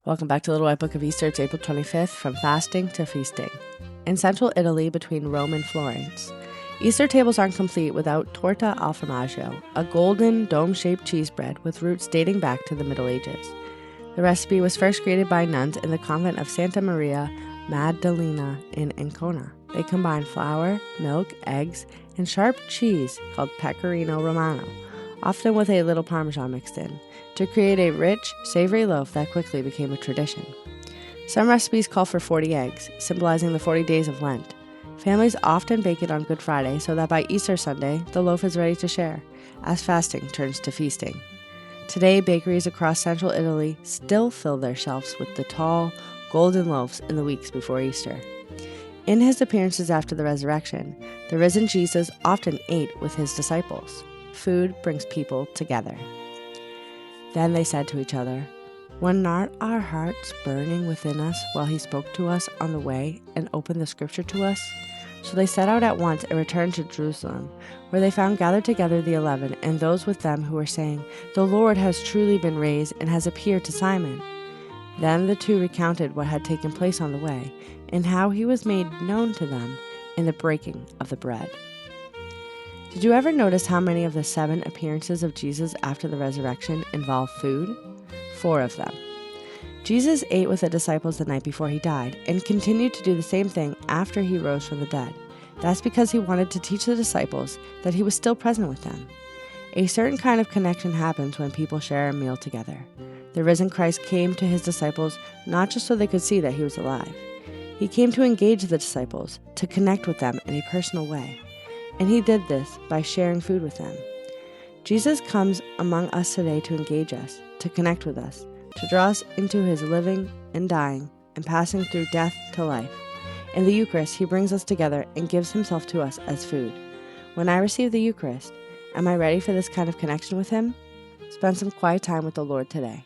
Welcome back to Little White Book of Easter. It's April 25th, from fasting to feasting. In central Italy, between Rome and Florence, Easter tables aren't complete without torta al formaggio, a golden, dome-shaped cheese bread with roots dating back to the Middle Ages. The recipe was first created by nuns in the convent of Santa Maria Maddalena in Ancona. They combined flour, milk, eggs, and sharp cheese called pecorino romano, often with a little Parmesan mixed in, to create a rich, savory loaf that quickly became a tradition. Some recipes call for 40 eggs, symbolizing the 40 days of Lent. Families often bake it on Good Friday so that by Easter Sunday, the loaf is ready to share, as fasting turns to feasting. Today, bakeries across central Italy still fill their shelves with the tall, golden loaves in the weeks before Easter. In his appearances after the resurrection, the risen Jesus often ate with his disciples. Food brings people together. Then they said to each other, "Were not our hearts burning within us while he spoke to us on the way and opened the scripture to us?" So they set out at once and returned to Jerusalem, where they found gathered together the 11 and those with them who were saying, "The Lord has truly been raised and has appeared to Simon." Then the two recounted what had taken place on the way and how he was made known to them in the breaking of the bread. Did you ever notice how many of the 7 appearances of Jesus after the resurrection involve food? 4 of them. Jesus ate with the disciples the night before he died and continued to do the same thing after he rose from the dead. That's because he wanted to teach the disciples that he was still present with them. A certain kind of connection happens when people share a meal together. The risen Christ came to his disciples not just so they could see that he was alive. He came to engage the disciples, to connect with them in a personal way. And he did this by sharing food with them. Jesus comes among us today to engage us, to connect with us, to draw us into his living and dying and passing through death to life. In the Eucharist, he brings us together and gives himself to us as food. When I receive the Eucharist, am I ready for this kind of connection with him? Spend some quiet time with the Lord today.